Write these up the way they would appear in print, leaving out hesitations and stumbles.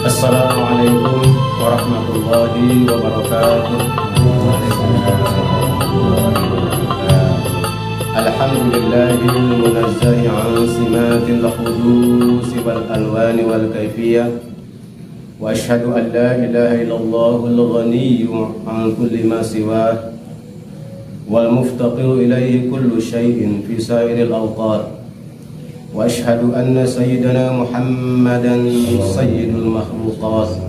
Assalamualaikum warahmatullahi wabarakatuh. Alhamdulillahil munazzahi an simatil khudus wal alwani wal kaifiyah. Wa ashhadu an la ilaha illallahul ghaniyyu an kulli ma siwah wal muftaqiru ilayhi kullu syai'in fi sa'iril awqat. Wa ashhadu anna sayyidana Muhammadan sayyidul makhluqat.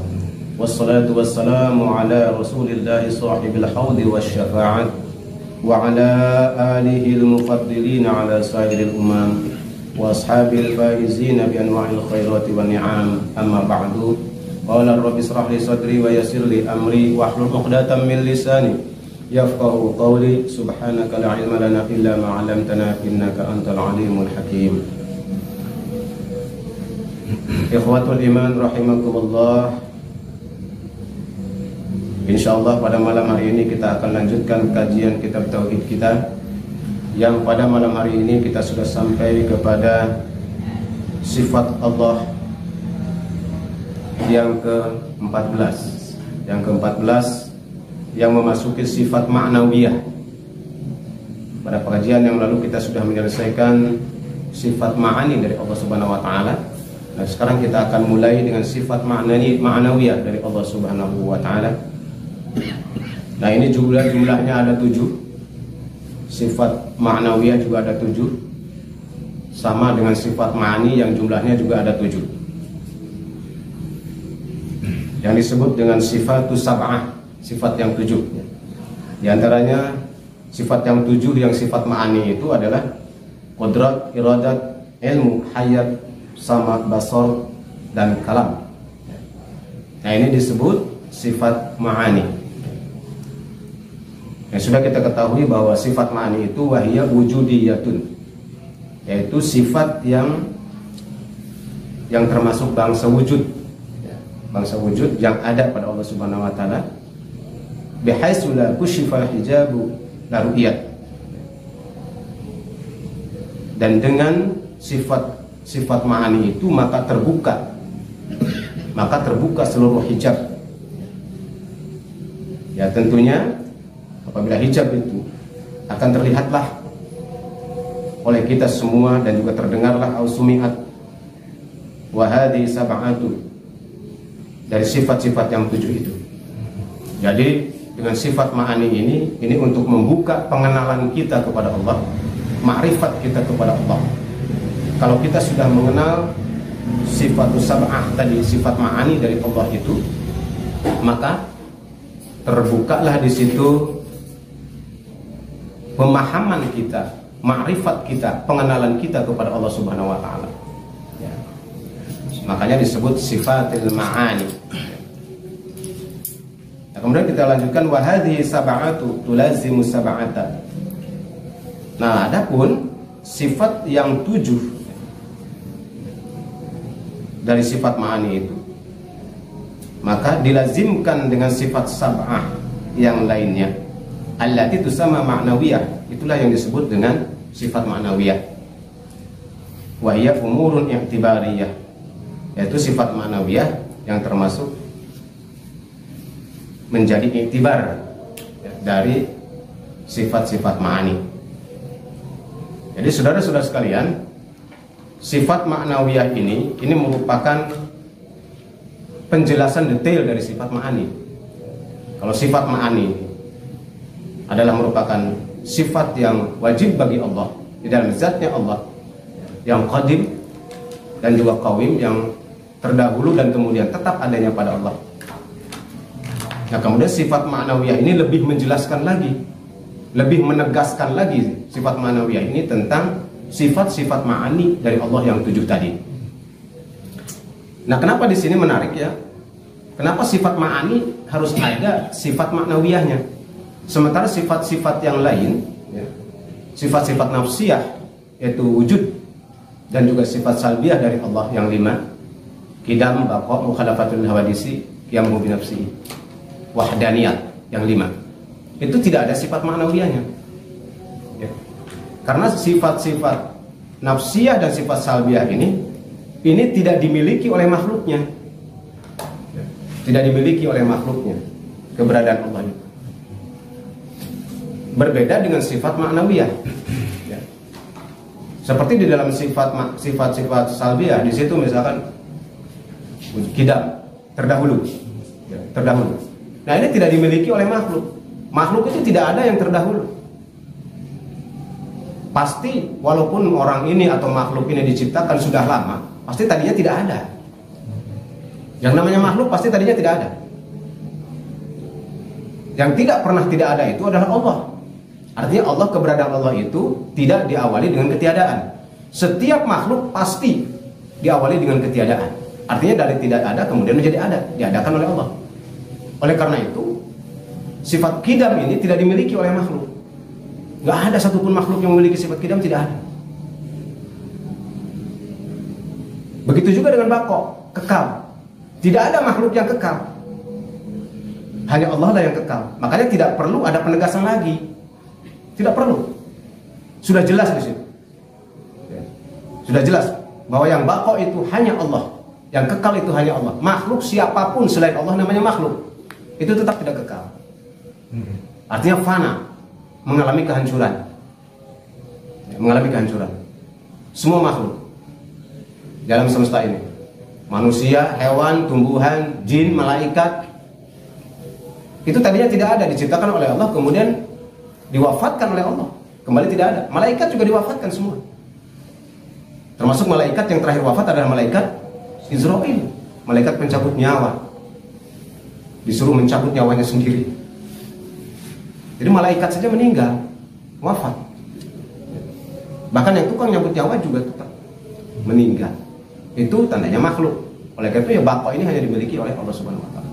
Wassalatu wassalamu ala rasulillahi sahibil hawdi wasyafa'at wa ala alihi al-mufaddilin ala sairil umam wa ashabil faizina bi anwa'il khairati wa ni'am. Amma ba'du. Qala rabbi israh li sadri wa yassir li amri wahlul 'uqdatam min lisani yafqahu qawli. Subhanaka la ilma lana illa ma 'allamtana innaka antal alimul hakim. Ikhwatul iman rahimakumullah. Insyaallah pada malam hari ini kita akan lanjutkan kajian kitab tauhid kita, yang pada malam hari ini kita sudah sampai kepada sifat Allah yang ke-14. Yang ke-14 yang memasuki sifat ma'nawiyah. Pada pengajian yang lalu kita sudah menyelesaikan sifat ma'ani dari Allah Subhanahu wa taala. Nah, sekarang kita akan mulai dengan sifat ma'nawiyah dari Allah Subhanahu wa taala. Nah, ini jumlahnya ada 7. Sifat ma'nawiyah juga ada 7. Sama dengan sifat ma'ani yang jumlahnya juga ada 7. Yang disebut dengan sifatus sab'ah, sifat yang 7. Di antaranya sifat yang 7 yang sifat ma'ani itu adalah qudrat, iradat, ilmu, hayat, sama, basar, dan kalam. Nah, ini disebut sifat ma'ani. Yang sudah kita ketahui bahwa sifat ma'ani itu wahiyya wujudiyatun, yaitu sifat yang termasuk bangsa wujud, bangsa wujud yang ada pada Allah Subhanahu wa taala, bihaitsu la kushifa hijabu la ru'yat. Dan dengan sifat ma'ani itu maka terbuka seluruh hijab. Ya, tentunya apabila hijab itu akan terlihatlah oleh kita semua dan juga terdengarlah ausumiat wa hadhi sab'atu, dari sifat-sifat yang 7 itu. Jadi dengan sifat ma'ani ini untuk membuka pengenalan kita kepada Allah, ma'rifat kita kepada Allah. Kalau kita sudah mengenal sifatus sab'ah tadi, sifat ma'ani dari Allah itu, maka terbukalah di situ pemahaman kita, ma'rifat kita, pengenalan kita kepada Allah Subhanahu wa taala. Ya. Makanya disebut sifatil ma'ani. Nah, kemudian kita lanjutkan wa hadhihi sab'atu tulazimu sab'ata. Nah, adapun sifat yang 7 dari sifat ma'ani itu, maka dilazimkan dengan sifat sab'ah yang lainnya, allati tusamma ma'nawiyah. Itulah yang disebut dengan sifat ma'nawiyah. Wa hiya umurun i'tibariyah, yaitu sifat ma'nawiyah yang termasuk menjadi i'tibar dari sifat-sifat ma'ani. Jadi saudara-saudara sekalian, sifat ma'nawiyah ini merupakan penjelasan detail dari sifat ma'ani. Kalau sifat ma'ani adalah merupakan sifat yang wajib bagi Allah di dalam zatnya Allah, yang qadim dan juga qawim, yang terdahulu dan kemudian tetap adanya pada Allah. Nah, kemudian sifat ma'nawiyah ini lebih menjelaskan lagi, lebih menegaskan lagi sifat ma'nawiyah ini tentang sifat-sifat ma'ani dari Allah yang 7 tadi. Nah, kenapa di sini menarik ya? Kenapa sifat ma'ani harus ada sifat ma'nawiyahnya? Sementara sifat-sifat yang lain, ya, sifat-sifat nafsiyah, yaitu wujud, dan juga sifat salbiyah dari Allah yang 5, qidam, baqa, mukhalafatul hawadisi, qiyamu bi nafsi, wahdaniyat yang 5, itu tidak ada sifat ma'nawiyahnya. Ya. Karena sifat-sifat nafsiyah dan sifat salbiyah ini tidak dimiliki oleh makhluknya. tidak dimiliki oleh makhluknya, keberadaan Allah itu. Berbeda dengan sifat ma'nawiyah. Ya. Seperti di dalam sifat-sifat salbiyah, di situ misalkan kidam, terdahulu. Ya, terdahulu. Nah, ini tidak dimiliki oleh makhluk. Makhluk itu tidak ada yang terdahulu. Pasti walaupun orang ini atau makhluk ini diciptakan sudah lama, pasti tadinya tidak ada. Yang namanya makhluk pasti tadinya tidak ada. Yang tidak pernah tidak ada itu adalah Allah. Artinya Allah, keberadaan Allah itu tidak diawali dengan ketiadaan. Setiap makhluk pasti diawali dengan ketiadaan. Artinya dari tidak ada kemudian menjadi ada, diadakan oleh Allah. Oleh karena itu, sifat qidam ini tidak dimiliki oleh makhluk. Gak ada satupun makhluk yang memiliki sifat qidam, tidak ada. Begitu juga dengan baqo, kekal. Tidak ada makhluk yang kekal. Hanya Allah lah yang kekal. Makanya tidak perlu ada penegasan lagi. Tidak perlu. Sudah jelas di situ. Sudah jelas bahwa yang baqo itu hanya Allah. Yang kekal itu hanya Allah. Makhluk siapapun selain Allah namanya makhluk, itu tetap tidak kekal. Artinya fana, mengalami kehancuran. Mengalami kehancuran. Semua makhluk dalam semesta ini, manusia, hewan, tumbuhan, jin, malaikat, itu tadinya tidak ada, diciptakan oleh Allah, kemudian diwafatkan oleh Allah, kembali tidak ada. Malaikat juga diwafatkan semua. Termasuk malaikat yang terakhir wafat adalah malaikat Israil, malaikat pencabut nyawa. Disuruh mencabut nyawanya sendiri. Jadi malaikat saja meninggal, wafat. Bahkan yang tukang nyabut nyawa juga tetap meninggal. Itu tandanya makhluk. Oleh karena itu ya baqo ini hanya dimiliki oleh Allah Subhanahu wa taala.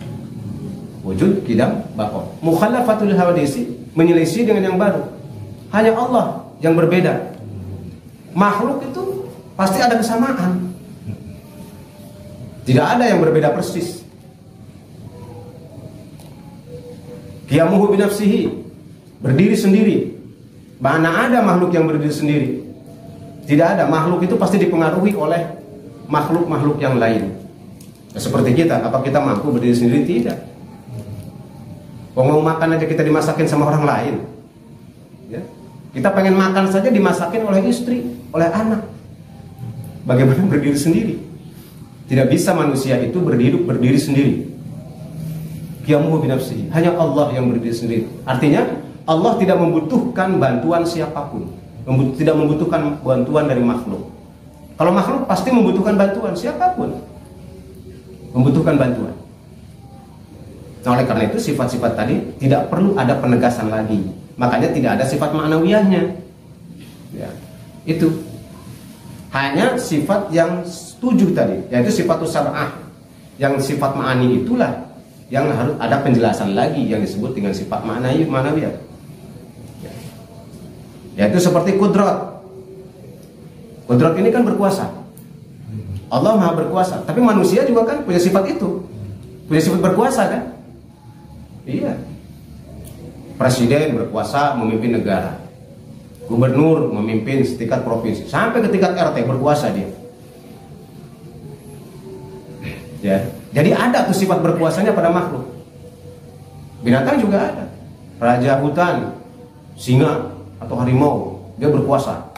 Wujud, qidam, baqo. Mukhallafatul hawadisi, menyelisih dengan yang baru. Hanya Allah yang berbeda. Makhluk itu pasti ada kesamaan. Tidak ada yang berbeda persis. Qiyamuhu binafsihi, berdiri sendiri. Mana ada makhluk yang berdiri sendiri? Tidak ada. Makhluk itu pasti dipengaruhi oleh makhluk-makhluk yang lain. Ya, seperti kita, apa kita mampu berdiri sendiri? Tidak. Mau makan aja kita dimasakin sama orang lain. Ya. Kita pengen makan saja dimasakin oleh istri, oleh anak. Bagaimana berdiri sendiri? Tidak bisa manusia itu berdiri sendiri. Qiyamuhu binafsihi, hanya Allah yang berdiri sendiri. Artinya Allah tidak membutuhkan bantuan siapapun, tidak membutuhkan bantuan dari makhluk. Kalau makhluk pasti membutuhkan bantuan, siapapun membutuhkan bantuan. Nah, oleh karena itu sifat-sifat tadi tidak perlu ada penegasan lagi. Makanya tidak ada sifat ma'nawiyahnya. Ya, itu hanya sifat yang tujuh tadi, yaitu sifatus sab'ah. Yang sifat ma'ani itulah yang harus ada penjelasan lagi yang disebut dengan sifat ma'nawiyah. Ya. Yaitu seperti kudrat. Kudrat ini kan berkuasa. Allah Maha berkuasa, tapi manusia juga kan punya sifat itu. Punya sifat berkuasa kan? Iya. Presiden berkuasa memimpin negara. Gubernur memimpin setingkat provinsi, sampai ke tingkat RT berkuasa dia. Ya, jadi ada tuh sifat berkuasanya pada makhluk. Binatang juga ada. Raja hutan, singa atau harimau, dia berkuasa.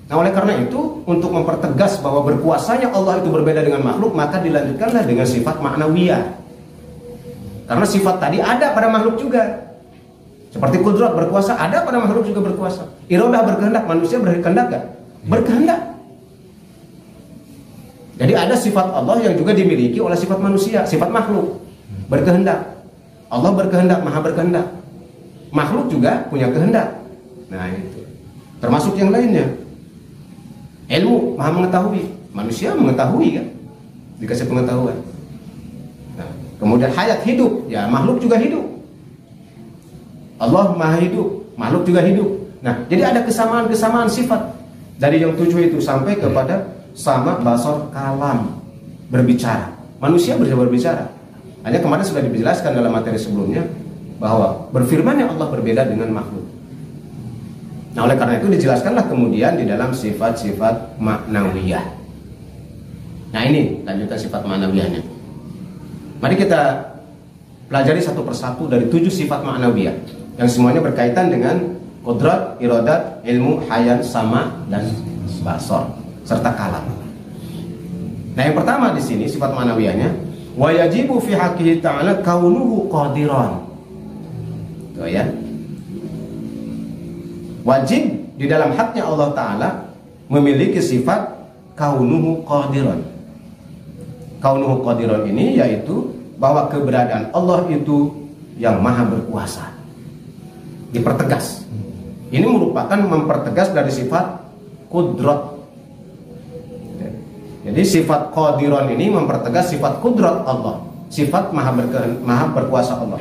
Nah, oleh karena itu, untuk mempertegas bahwa berkuasanya Allah itu berbeda dengan makhluk, maka dilanjutkanlah dengan sifat ma'nawiyah. Karena sifat tadi ada pada makhluk juga. Seperti kudrat berkuasa, ada pada makhluk juga berkuasa. Iradah berkehendak, manusia berkehendak gak? Berkehendak. Jadi ada sifat Allah yang juga dimiliki oleh sifat manusia, sifat makhluk. Berkehendak. Allah berkehendak, Maha berkehendak. Makhluk juga punya kehendak. Nah itu. Termasuk yang lainnya. Ilmu, Maha mengetahui. Manusia mengetahui kan? Dikasih pengetahuan. Nah, kemudian hayat, hidup. Ya, makhluk juga hidup. Allah Maha hidup, makhluk juga hidup. Nah, jadi ada kesamaan-kesamaan sifat dari yang tujuh itu sampai kepada sama basar kalam, berbicara. Manusia bisa berbicara. Hanya kemarin sudah dijelaskan dalam materi sebelumnya bahwa berfirmannya Allah berbeda dengan makhluk. Nah, oleh karena itu dijelaskanlah kemudian di dalam sifat-sifat ma'nawiyah. Nah, ini lanjutan sifat ma'nawiyahnya. Mari kita pelajari satu persatu dari 7 sifat ma'nawiyah yang semuanya berkaitan dengan qudrat, iradat, ilmu, hayan, sama, dan basar serta kalam. Nah, yang pertama di sini sifat ma'nawiyahnya, wa yajibu fi haqqihi ta'ala kaunuhu qadiran. Tuh ya. Wajib di dalam haknya Allah Ta'ala memiliki sifat kaunuhu qadiran. Kaunuhu qadiran ini yaitu bahwa keberadaan Allah itu yang maha berkuasa. Dipertegas. Ini merupakan mempertegas dari sifat kudrat. Jadi sifat qadiran ini mempertegas sifat kudrat Allah, sifat maha berkuasa Allah.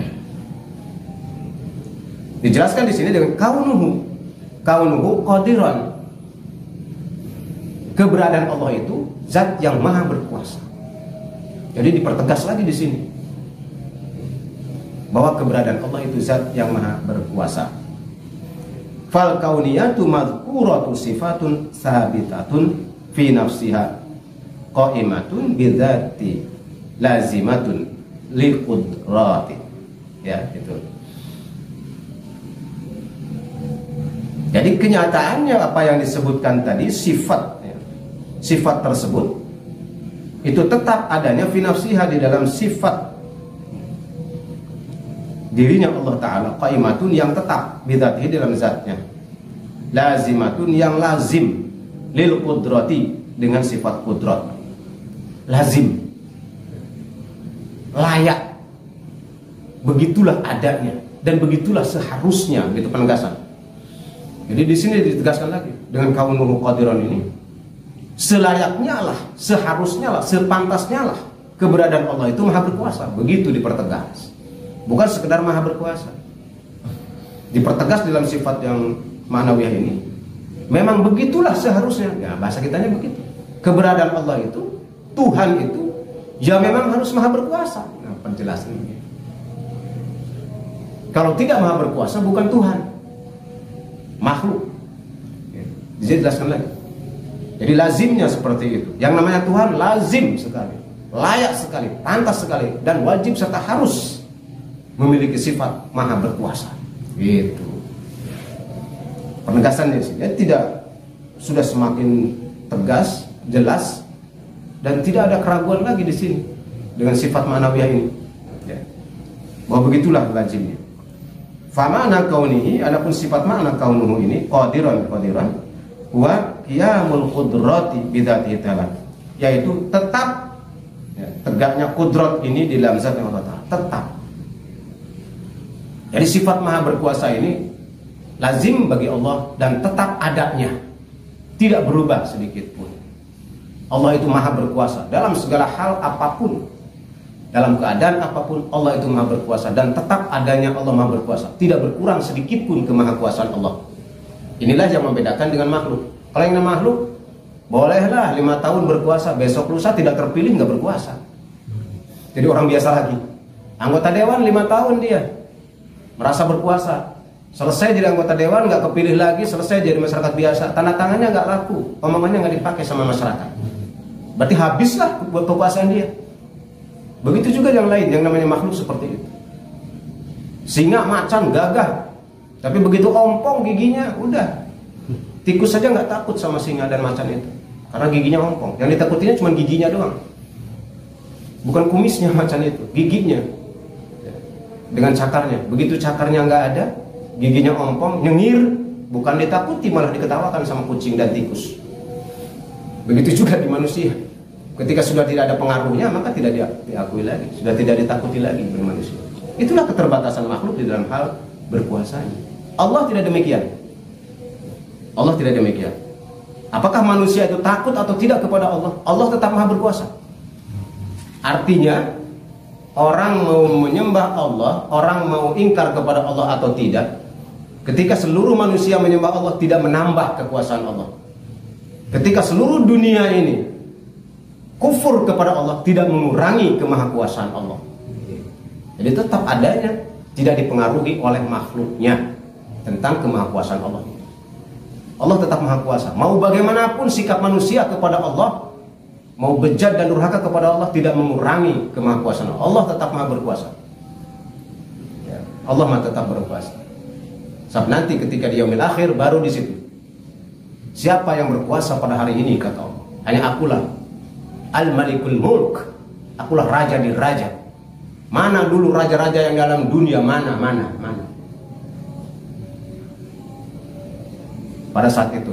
Dijelaskan di sini dengan kaunuhu qadiran. Keberadaan Allah itu zat yang maha berkuasa. Jadi dipertegas lagi di sini bahwa keberadaan Allah itu zat yang maha berkuasa. Fal kauniyatu madhkuratu sifatun sabitatun fi nafsiha qaimatun bidzati lazimatun lil qudrati. Ya, itu. Jadi kenyataannya apa yang disebutkan tadi, sifat tersebut itu tetap adanya fi nafsiha, di dalam sifat dirinya Allah Ta'ala, qaimatun yang tetap, bidzatihi dalam zatnya, lazimatun yang lazim, lil qudrati dengan sifat kudrat, lazim, layak, begitulah adanya dan begitulah seharusnya, gitu penegasan. Jadi di sini ditegaskan lagi dengan kaunuhu qadiran ini, selayaknya lah, seharusnya lah, sepantasnya lah keberadaan Allah itu maha berkuasa. Begitu dipertegas. Bukan sekedar maha berkuasa. Dipertegas dalam sifat yang ma'nawiyah ini. Memang begitulah seharusnya. Ya, bahasa kitanya begitu. Keberadaan Allah itu, Tuhan itu, ya memang harus maha berkuasa. Nah, penjelasannya. Kalau tidak maha berkuasa bukan Tuhan, makhluk. Jadi jelaskan lagi. Jadi lazimnya seperti itu. Yang namanya Tuhan lazim sekali, layak sekali, pantas sekali, dan wajib serta harus memiliki sifat maha berkuasa. Gitu. Penegasannya sih, tidak sudah semakin tegas, jelas, dan tidak ada keraguan lagi di sini dengan sifat ma'nawiyah ini. Ya. Bahwa begitulah lazimnya. Fa ma'na kaunihi, adapun sifat makna kaunuhu ini qadiran wa qiyamul qudrati bidzatihi ta'ala, yaitu tetap, ya, tegaknya kudrat ini di dalam zat Allah Ta'ala, tetap. Jadi sifat maha berkuasa ini lazim bagi Allah dan tetap adanya, tidak berubah sedikit pun. Allah itu maha berkuasa dalam segala hal apapun, dalam keadaan apapun Allah itu maha berkuasa, dan tetap adanya Allah maha berkuasa, tidak berkurang sedikit pun kemahakuasaan Allah. Inilah yang membedakan dengan makhluk. Kalau yang makhluk, bolehlah 5 tahun berkuasa, besok lusa tidak terpilih, nggak berkuasa. Jadi orang biasa lagi. Anggota dewan 5 tahun dia merasa berkuasa, selesai jadi anggota dewan nggak kepilih lagi, selesai jadi masyarakat biasa, tanda tangannya nggak laku, omongannya nggak dipakai sama masyarakat. Berarti habislah buat kekuasaan dia. Begitu juga yang lain, yang namanya makhluk seperti itu. Singa, macan, gagah, tapi begitu ompong giginya, udah. Tikus saja nggak takut sama singa dan macan itu, karena giginya ompong. Yang ditakutinya cuma giginya doang, bukan kumisnya macan itu, giginya. Dengan cakarnya, begitu cakarnya nggak ada, giginya ompong, nyengir, bukan ditakuti, malah diketawakan sama kucing dan tikus. Begitu juga di manusia. Ketika sudah tidak ada pengaruhnya, maka tidak diakui lagi, sudah tidak ditakuti lagi oleh manusia. Itulah keterbatasan makhluk di dalam hal berkuasanya. Allah tidak demikian. Allah tidak demikian. Apakah manusia itu takut atau tidak kepada Allah? Allah tetap maha berkuasa. Artinya, orang mau menyembah Allah, orang mau ingkar kepada Allah atau tidak, ketika seluruh manusia menyembah Allah tidak menambah kekuasaan Allah. Ketika seluruh dunia ini kufur kepada Allah tidak mengurangi kemahakuasaan Allah. Jadi tetap adanya, tidak dipengaruhi oleh makhluknya tentang kemahakuasaan Allah. Allah tetap maha kuasa. Mau bagaimanapun sikap manusia kepada Allah, mau bejat dan durhaka kepada Allah tidak mengurangi kemahakuasaan Allah. Allah tetap maha berkuasa. Ya, Allah maha tetap berkuasa. Sebab nanti ketika di yaumil akhir baru di situ. Siapa yang berkuasa pada hari ini kata Allah? Hanya akulah Al-Malikul Mulk. Akulah raja di raja. Mana dulu raja-raja yang dalam dunia? Mana. Pada saat itu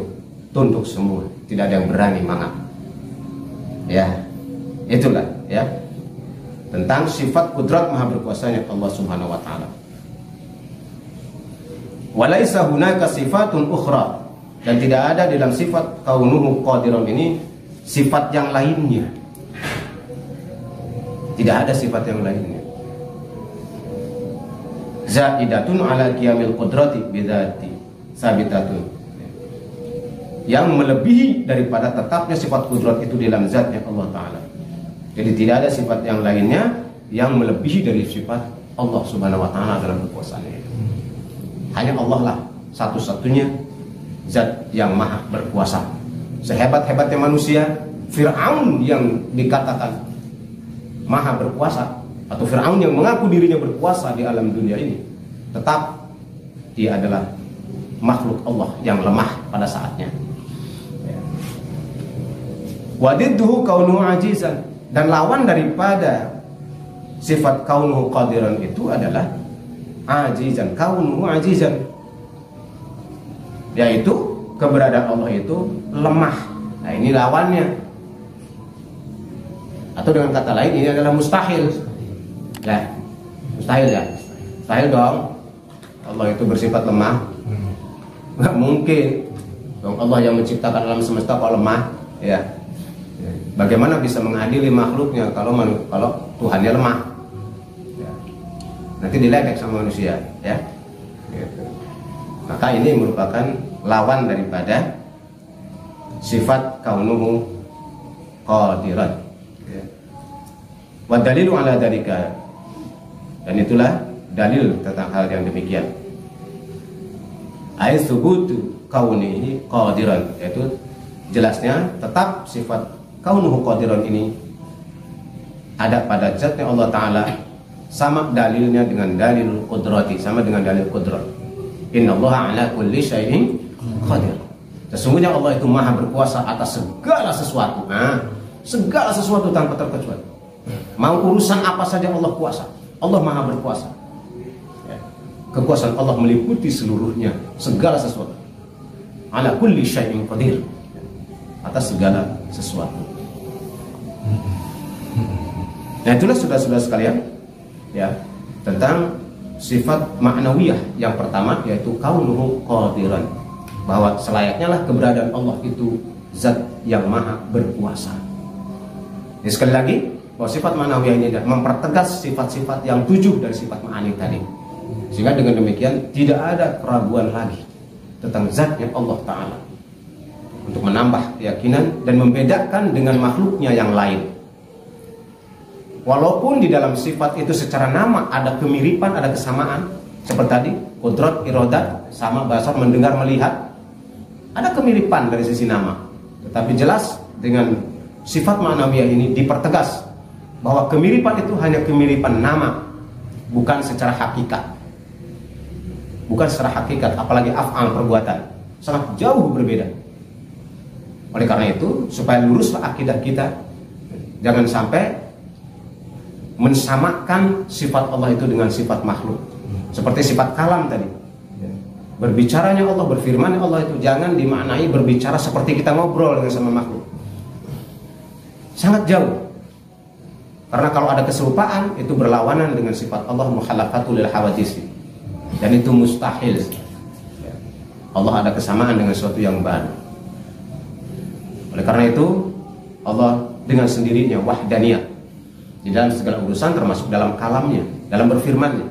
tunduk semua, tidak ada yang berani mangap. Ya, itulah ya tentang sifat kudrat maha berkuasanya Allah Subhanahu wa taala. Walaisa hunaka sifatun ukhra, dan tidak ada dalam sifat kaunuhu qadiran ini sifat yang lainnya. Tidak ada sifat yang lainnya. Zaidatun ala qiyamil qudrati bidzati sabitatun, yang melebihi daripada tetapnya sifat kudrat itu dalam zatnya Allah Ta'ala. Jadi tidak ada sifat yang lainnya yang melebihi dari sifat Allah Subhanahu wa Ta'ala dalam kekuasaannya. Hanya Allah lah satu-satunya zat yang maha berkuasa. Sehebat-hebatnya manusia, Fir'aun yang dikatakan maha berkuasa, atau Fir'aun yang mengaku dirinya berkuasa di alam dunia ini, tetap dia adalah makhluk Allah yang lemah pada saatnya. Wadidduhu kaunuhu ajizan, dan lawan daripada sifat kaunuhu qadiran itu adalah ajizan, kaunuhu ajizan, yaitu keberadaan Allah itu lemah. Nah, ini lawannya. Atau dengan kata lain ini adalah mustahil. Ya, mustahil ya. Mustahil dong. Allah itu bersifat lemah. Nggak mungkin dong, Allah yang menciptakan alam semesta kok lemah, ya. Bagaimana bisa mengadili makhluknya kalau Tuhannya lemah, ya. Nanti diledek sama manusia, ya gitu. Maka ini merupakan lawan daripada sifat kaunuhu qadiran, ya. Wa dalilu ala dzalika, dan itulah dalil tentang hal yang demikian. Ai subutu kaunihi qadiran, yaitu jelasnya tetap sifat kaunuhu qadiran ini ada pada zatnya Allah Ta'ala, sama dalilnya dengan dalil qudrati, sama dengan dalil qudrat. Innallaha ala kulli syai'in qadir. Sesungguhnya Allah itu maha berkuasa atas segala sesuatu. Segala sesuatu tanpa terkecuali. Mau urusan apa saja Allah kuasa. Allah maha berkuasa. Kekuasaan Allah meliputi seluruhnya, segala sesuatu. Ala kulli syai'in qadir, atas segala sesuatu. Nah, itulah saudara-saudara sekalian, ya, tentang sifat ma'nawiyah yang pertama, yaitu kaunuhu qadiran, bahwa selayaknya lah keberadaan Allah itu zat yang maha berkuasa. Jadi sekali lagi, bahwa sifat ma'nawiyah ini mempertegas sifat-sifat yang 7 dari sifat ma'ani tadi, sehingga dengan demikian tidak ada keraguan lagi tentang zatnya Allah Ta'ala, untuk menambah keyakinan dan membedakan dengan makhluknya yang lain. Walaupun di dalam sifat itu secara nama ada kemiripan, ada kesamaan, seperti tadi qudrat, iradat, sama, basar, mendengar, melihat, ada kemiripan dari sisi nama. Tetapi jelas dengan sifat ma'nawiyah ini dipertegas bahwa kemiripan itu hanya kemiripan nama, bukan secara hakikat. Bukan secara hakikat, apalagi af'al, perbuatan, sangat jauh berbeda. Oleh karena itu, supaya luruslah akidah kita, jangan sampai mensamakan sifat Allah itu dengan sifat makhluk. Seperti sifat kalam tadi, berbicaranya Allah, berfirmannya Allah itu jangan dimaknai berbicara seperti kita ngobrol dengan sama makhluk. Sangat jauh. Karena kalau ada keserupaan, itu berlawanan dengan sifat Allah, mukhalafatul lil hawadisi, dan itu mustahil. Allah ada kesamaan dengan sesuatu yang baru. Oleh karena itu, Allah dengan sendirinya wahdaniyah di dalam segala urusan, termasuk dalam kalamnya, dalam berfirmannya.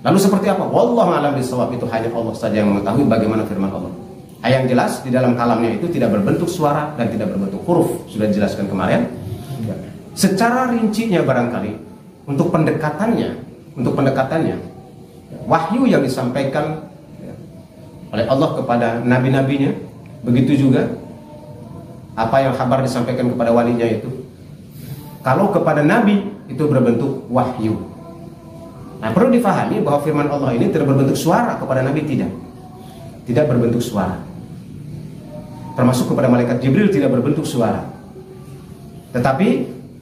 Lalu seperti apa? Wallahu a'lam bishawab, itu hanya Allah saja yang mengetahui bagaimana firman Allah. Yang jelas di dalam kalamnya itu tidak berbentuk suara dan tidak berbentuk huruf, sudah dijelaskan kemarin. Secara rincinya barangkali untuk pendekatannya, wahyu yang disampaikan oleh Allah kepada nabi-nabinya, begitu juga apa yang kabar disampaikan kepada walinya itu. Kalau kepada nabi itu berbentuk wahyu. Nah, perlu difahami bahwa firman Allah ini tidak berbentuk suara, kepada nabi tidak berbentuk suara. Termasuk kepada malaikat Jibril tidak berbentuk suara. Tetapi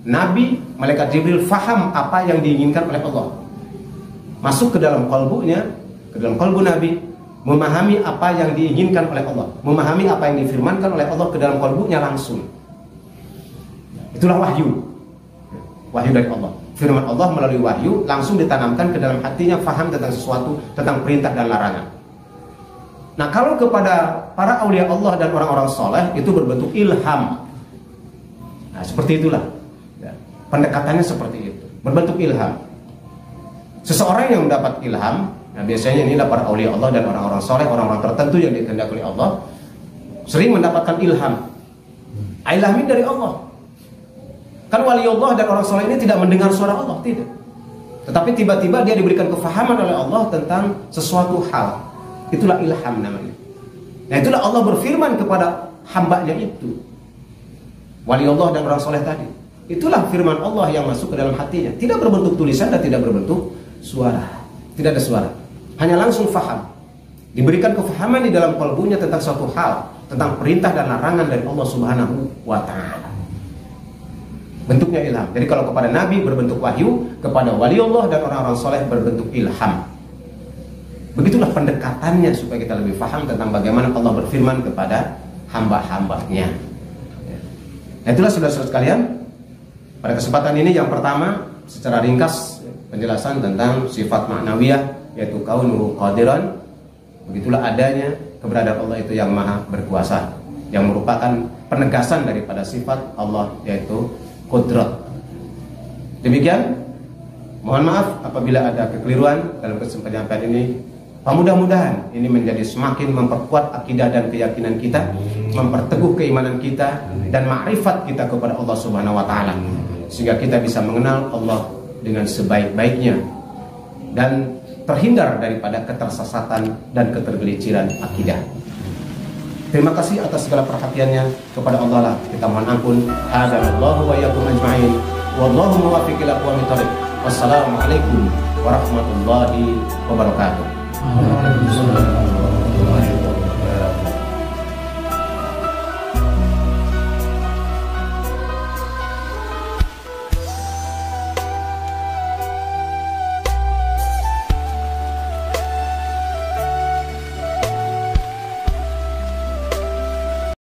nabi, malaikat Jibril faham apa yang diinginkan oleh Allah. Masuk ke dalam kalbunya, ke dalam kalbu nabi, memahami apa yang diinginkan oleh Allah, memahami apa yang difirmankan oleh Allah ke dalam kalbunya langsung. Itulah wahyu. Wahyu dari Allah. Firman Allah melalui wahyu langsung ditanamkan ke dalam hatinya, faham tentang sesuatu, tentang perintah dan larangan. Nah, kalau kepada para aulia Allah dan orang-orang soleh itu berbentuk ilham. Nah, seperti itulah. Pendekatannya seperti itu, berbentuk ilham. Seseorang yang mendapat ilham, nah biasanya inilah para aulia Allah dan orang-orang soleh, orang-orang tertentu yang dikehendaki oleh Allah, sering mendapatkan ilham. Ilham ini dari Allah. Kan wali Allah dan orang soleh ini tidak mendengar suara Allah, tidak. Tetapi tiba-tiba dia diberikan kefahaman oleh Allah tentang sesuatu hal. Itulah ilham namanya. Nah, itulah Allah berfirman kepada hambanya itu, wali Allah dan orang soleh tadi. Itulah firman Allah yang masuk ke dalam hatinya. Tidak berbentuk tulisan dan tidak berbentuk suara. Tidak ada suara. Hanya langsung faham. Diberikan kefahaman di dalam kalbunya tentang suatu hal, tentang perintah dan larangan dari Allah Subhanahu wa Ta'ala. Bentuknya ilham. Jadi kalau kepada nabi berbentuk wahyu, kepada wali Allah dan orang-orang soleh berbentuk ilham. Begitulah pendekatannya supaya kita lebih paham tentang bagaimana Allah berfirman kepada hamba-hambanya. Nah, itulah saudara-saudara sekalian, pada kesempatan ini yang pertama secara ringkas penjelasan tentang sifat ma'nawiyah, yaitu kaunuhu qadiran. Begitulah adanya keberadaan Allah itu yang maha berkuasa, yang merupakan penegasan daripada sifat Allah, yaitu qudrat. Demikian, mohon maaf apabila ada kekeliruan dalam kesempatan ini. Mudah-mudahan ini menjadi semakin memperkuat akidah dan keyakinan kita, memperteguh keimanan kita dan makrifat kita kepada Allah Subhanahu wa Ta'ala, sehingga kita bisa mengenal Allah dengan sebaik-baiknya dan terhindar daripada ketersesatan dan ketergelinciran akidah. Terima kasih atas segala perhatiannya. Kepada Allah lah kita mohon ampun. Hadzallahu wa iyyakum ajma'in. Wallahu muwaffiq ila aqwamit thoriq. Wassalamualaikum warahmatullahi wabarakatuh.